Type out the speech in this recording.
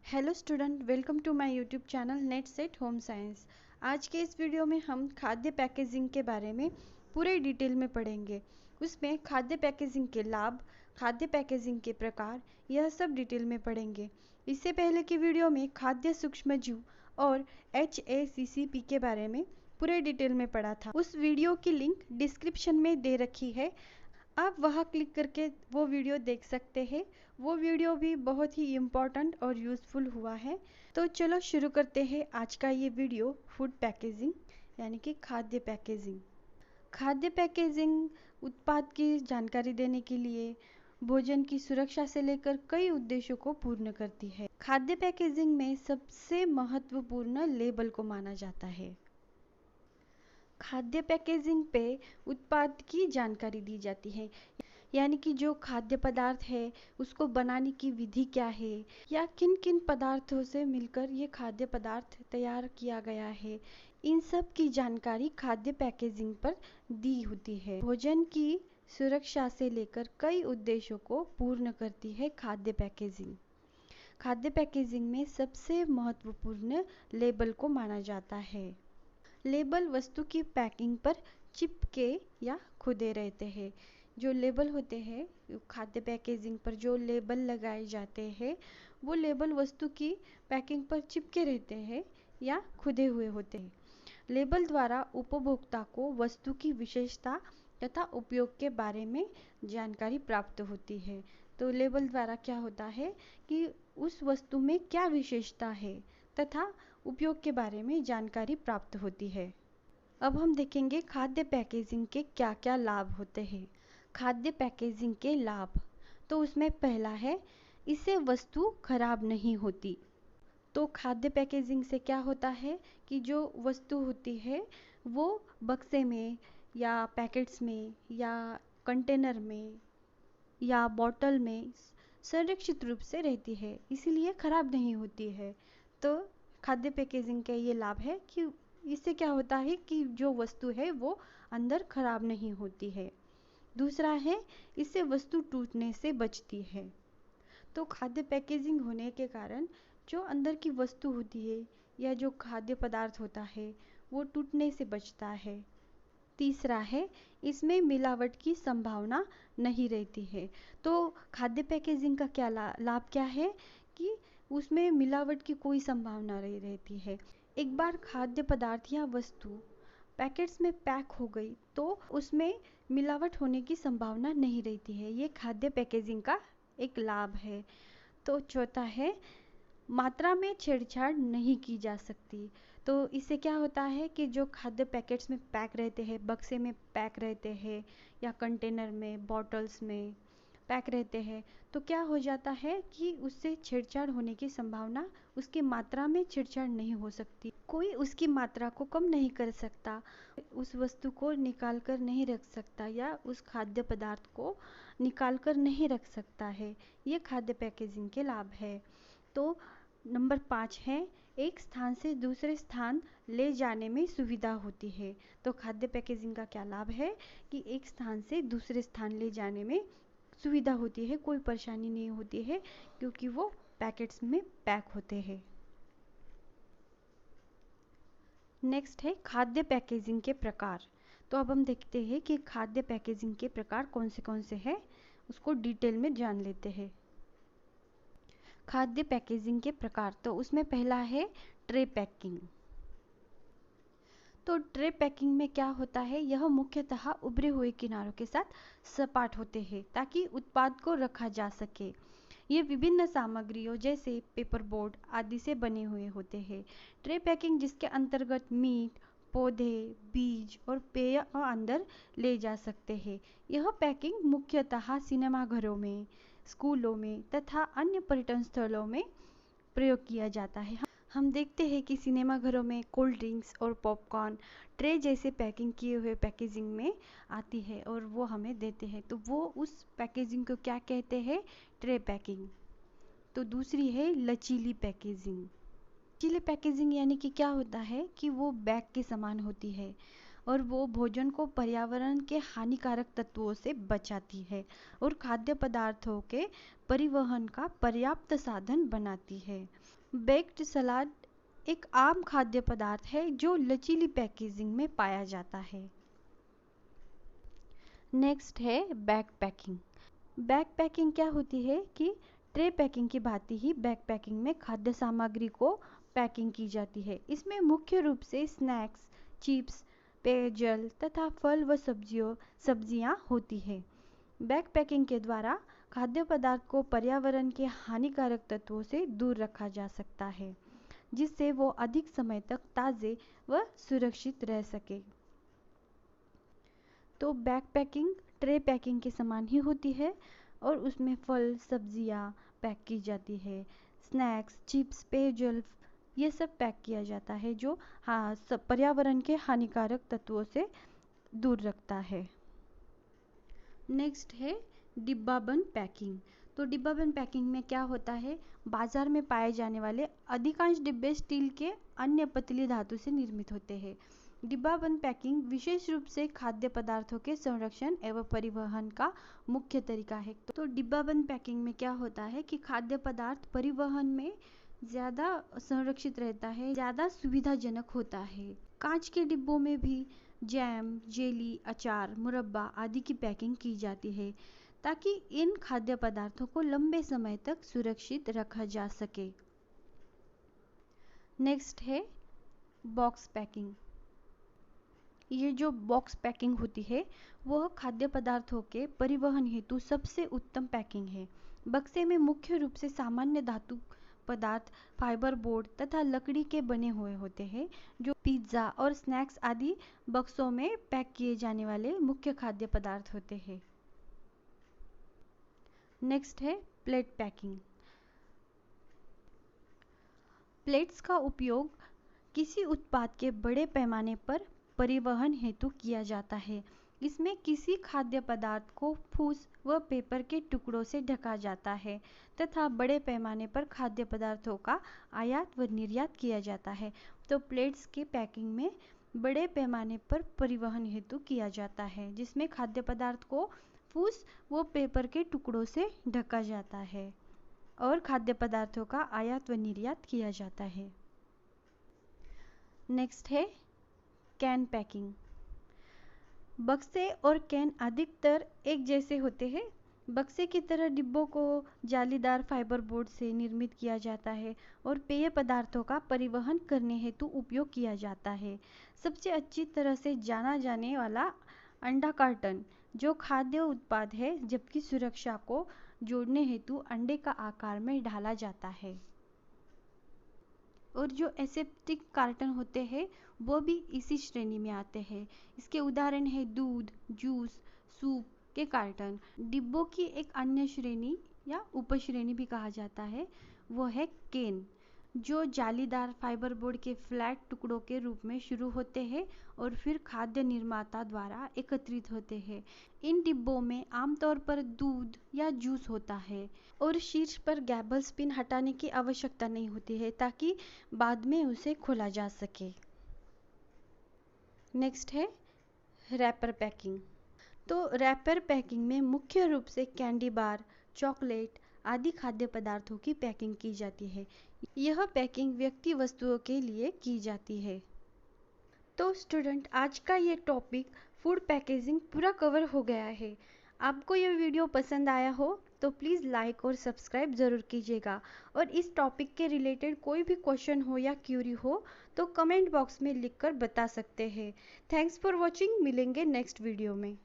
Hello student, welcome to my YouTube channel net set home science. आज के इस video में हम खाद्य पैकेजिंग के बारे में पूरे डिटेल में पढ़ेंगे। उसमें खाद्य पैकेजिंग के लाभ, खाद्य पैकेजिंग के प्रकार, यह सब डिटेल में पढ़ेंगे। इससे पहले की वीडियो में खाद्य सूक्ष्मजीव और HACCP के बारे में पूरे डिटेल में पढ़ा था। उस वीडियो की लिंक डिस्क्रिप्शन में दे रखी है, आप वहाँ क्लिक करके वो वीडियो देख सकते हैं। वो वीडियो भी बहुत ही इम्पोर्टेंट और यूज़फुल हुआ है। तो चलो शुरू करते हैं आज का ये वीडियो। फूड पैकेजिंग यानी कि खाद्य पैकेजिंग। खाद्य पैकेजिंग उत्पाद की जानकारी देने के लिए भोजन की सुरक्षा से लेकर कई उद्देश्यों को पूर्ण करती है। खाद्य पैकेजिंग में सबसे महत्वपूर्ण लेबल को माना जाता है। खाद्य पैकेजिंग पे उत्पाद की जानकारी दी जाती है, यानी कि जो खाद्य पदार्थ है उसको बनाने की विधि क्या है या किन किन पदार्थों से मिलकर ये खाद्य पदार्थ तैयार किया गया है, इन सब की जानकारी खाद्य पैकेजिंग पर दी होती है। भोजन की सुरक्षा से लेकर कई उद्देश्यों को पूर्ण करती है खाद्य पैकेजिंग। खाद्य पैकेजिंग में सबसे महत्वपूर्ण लेबल को माना जाता है। लेबल वस्तु की पैकिंग पर चिपके या खुदे रहते हैं। जो लेबल होते हैं खाद्य पैकेजिंग पर, जो लेबल लगाए जाते हैं वो लेबल वस्तु की पैकिंग पर चिपके रहते हैं या खुदे हुए होते हैं। लेबल द्वारा उपभोक्ता को वस्तु की विशेषता तथा उपयोग के बारे में जानकारी प्राप्त होती है। तो लेबल द्वारा क्या होता है कि उस वस्तु में क्या विशेषता है तथा उपयोग के बारे में जानकारी प्राप्त होती है। अब हम देखेंगे खाद्य पैकेजिंग के क्या क्या लाभ होते हैं। खाद्य पैकेजिंग के लाभ, तो उसमें पहला है इससे वस्तु खराब नहीं होती। तो खाद्य पैकेजिंग से क्या होता है कि जो वस्तु होती है वो बक्से में या पैकेट्स में या कंटेनर में या बॉटल में संरक्षित रूप से रहती है, इसीलिए खराब नहीं होती है। तो खाद्य पैकेजिंग का ये लाभ है कि इससे क्या होता है कि जो वस्तु है वो अंदर खराब नहीं होती है। दूसरा है इससे वस्तु टूटने से बचती है। तो खाद्य पैकेजिंग होने के कारण जो अंदर की वस्तु होती है या जो खाद्य पदार्थ होता है वो टूटने से बचता है। तीसरा है इसमें मिलावट की संभावना नहीं रहती है। तो खाद्य पैकेजिंग का क्या लाभ क्या है कि उसमें मिलावट की कोई संभावना नहीं रहती है। एक बार खाद्य पदार्थ या वस्तु पैकेट्स में पैक हो गई तो उसमें मिलावट होने की संभावना नहीं रहती है। ये खाद्य पैकेजिंग का एक लाभ है। तो चौथा है मात्रा में छेड़छाड़ नहीं की जा सकती। तो इससे क्या होता है कि जो खाद्य पैकेट्स में पैक रहते हैं, बक्से में पैक रहते हैं या कंटेनर में, बॉटल्स में पैक रहते हैं, तो क्या हो जाता है कि उससे छेड़छाड़ होने की संभावना, उसकी मात्रा में छेड़छाड़ नहीं हो सकती। कोई उसकी मात्रा को कम नहीं कर सकता, उस वस्तु को निकाल कर नहीं रख सकता या उस खाद्य पदार्थ को निकाल कर नहीं रख सकता है। ये खाद्य पैकेजिंग के लाभ है। तो नंबर 5 है एक स्थान से दूसरे स्थान ले जाने में सुविधा होती है। तो खाद्य पैकेजिंग का क्या लाभ है कि एक स्थान से दूसरे स्थान ले जाने में सुविधा होती है, कोई परेशानी नहीं होती है क्योंकि वो पैकेट्स में पैक होते हैं। नेक्स्ट है खाद्य पैकेजिंग के प्रकार। तो अब हम देखते हैं कि खाद्य पैकेजिंग के प्रकार कौन से हैं, उसको डिटेल में जान लेते हैं। खाद्य पैकेजिंग के प्रकार, तो उसमें पहला है ट्रे पैकिंग। तो ट्रे पैकिंग में क्या होता है, यह मुख्यतः उभरे हुए किनारों के साथ सपाट होते हैं ताकि उत्पाद को रखा जा सके। ये विभिन्न सामग्रियों जैसे पेपर बोर्ड आदि से बने हुए होते हैं। ट्रे पैकिंग जिसके अंतर्गत मीट, पौधे, बीज और पेय अंदर ले जा सकते हैं। यह पैकिंग मुख्यतः सिनेमाघरों में, स्कूलों में तथा अन्य पर्यटन स्थलों में प्रयोग किया जाता है। हम देखते हैं कि सिनेमाघरों में कोल्ड ड्रिंक्स और पॉपकॉर्न ट्रे जैसे पैकिंग किए हुए पैकेजिंग में आती है और वो हमें देते हैं, तो वो उस पैकेजिंग को क्या कहते हैं, ट्रे पैकिंग। तो दूसरी है लचीली पैकेजिंग। लचीली पैकेजिंग यानी कि क्या होता है कि वो बैग के समान होती है और वो भोजन को पर्यावरण के हानिकारक तत्वों से बचाती है और खाद्य पदार्थों के परिवहन का पर्याप्त साधन बनाती है। बेक्ड सलाद एक आम खाद्य पदार्थ है जो लचीली पैकेजिंग में पाया जाता है। नेक्स्ट है बैकपैकिंग। बैकपैकिंग क्या होती है कि ट्रे पैकिंग की भांति ही बैकपैकिंग में खाद्य सामग्री को पैकिंग की जाती है। इसमें मुख्य रूप से स्नैक्स, चिप्स, पेयजल तथा फल व सब्जियां होती है। बैकपैकिंग के द्वारा खाद्य पदार्थ को पर्यावरण के हानिकारक तत्वों से दूर रखा जा सकता है, जिससे वो अधिक समय तक ताज़े व सुरक्षित रह सके। तो बैकपैकिंग ट्रे पैकिंग के समान ही होती है और उसमें फल, सब्जियां पैक की जाती है, स्नैक्स, चिप्स, पेयजल ये सब पैक किया जाता है जो पर्यावरण के हानिकारक तत्वों से दूर रखता है। नेक्स्ट है डिब्बाबंद पैकिंग। तो डिब्बाबंद पैकिंग में क्या होता है, बाजार में पाए जाने वाले अधिकांश डिब्बे स्टील के अन्य पतली धातु से निर्मित होते हैं। डिब्बाबंद पैकिंग विशेष रूप से खाद्य पदार्थों के संरक्षण एवं परिवहन का मुख्य तरीका है। तो डिब्बाबंद पैकिंग में क्या होता है कि खाद्य पदार्थ परिवहन में ज़्यादा संरक्षित रहता है, ज़्यादा सुविधाजनक होता है। कांच के डिब्बों में भी जैम, जेली, अचार, मुरब्बा आदि की पैकिंग की जाती है ताकि इन खाद्य पदार्थों को लंबे समय तक सुरक्षित रखा जा सके। नेक्स्ट है बॉक्स पैकिंग। ये जो बॉक्स पैकिंग होती है वह खाद्य पदार्थों के परिवहन हेतु सबसे उत्तम पैकिंग है। बक्से में मुख्य रूप से सामान्य धातु पदार्थ, फाइबर बोर्ड तथा लकड़ी के बने हुए होते हैं, जो पिज्ज़ा और स्नैक्स आदि बक्सों में पैक किए जाने वाले मुख्य खाद्य पदार्थ होते हैं। नेक्स्ट है प्लेट पैकिंग। प्लेट्स का उपयोग किसी उत्पाद के बड़े पैमाने पर परिवहन हेतु किया जाता है। इसमें किसी खाद्य पदार्थ को फूस व पेपर के टुकड़ों से ढका जाता है तथा बड़े पैमाने पर खाद्य पदार्थों का आयात व निर्यात किया जाता है। तो प्लेट्स की पैकिंग में बड़े पैमाने पर परिवहन हेतु किया जाता है, जिसमें खाद्य पदार्थ को फूस व पेपर के टुकड़ों से ढका जाता है और खाद्य पदार्थों का आयात व निर्यात किया जाता है। नेक्स्ट है कैन पैकिंग। बक्से और कैन अधिकतर एक जैसे होते हैं। बक्से की तरह डिब्बों को जालीदार फाइबर बोर्ड से निर्मित किया जाता है और पेय पदार्थों का परिवहन करने हेतु उपयोग किया जाता है। सबसे अच्छी तरह से जाना जाने वाला अंडा कार्टन जो खाद्य उत्पाद है, जबकि सुरक्षा को जोड़ने हेतु अंडे का आकार में ढाला जाता है। और जो एसेप्टिक कार्टन होते हैं वो भी इसी श्रेणी में आते हैं। इसके उदाहरण है दूध, जूस, सूप के कार्टन। डिब्बों की एक अन्य श्रेणी या उपश्रेणी भी कहा जाता है, वो है केन, जो जालीदार फाइबर बोर्ड के फ्लैट टुकड़ों के रूप में शुरू होते हैं और फिर खाद्य निर्माता द्वारा एकत्रित होते हैं। इन डिब्बों में आमतौर पर दूध या जूस होता है और शीर्ष पर गैबल्स पिन हटाने की आवश्यकता नहीं होती है ताकि बाद में उसे खोला जा सके। नेक्स्ट है रैपर पैकिंग। तो रैपर पैकिंग में मुख्य रूप से कैंडी बार, चॉकलेट आदि खाद्य पदार्थों की पैकिंग की जाती है। यह पैकिंग व्यक्ति वस्तुओं के लिए की जाती है। तो स्टूडेंट, आज का ये टॉपिक फूड पैकेजिंग पूरा कवर हो गया है। आपको यह वीडियो पसंद आया हो तो प्लीज़ लाइक और सब्सक्राइब ज़रूर कीजिएगा और इस टॉपिक के रिलेटेड कोई भी क्वेश्चन हो या क्यूरी हो तो कमेंट बॉक्स में लिखकर बता सकते हैं। Thanks for watching. मिलेंगे नेक्स्ट वीडियो में।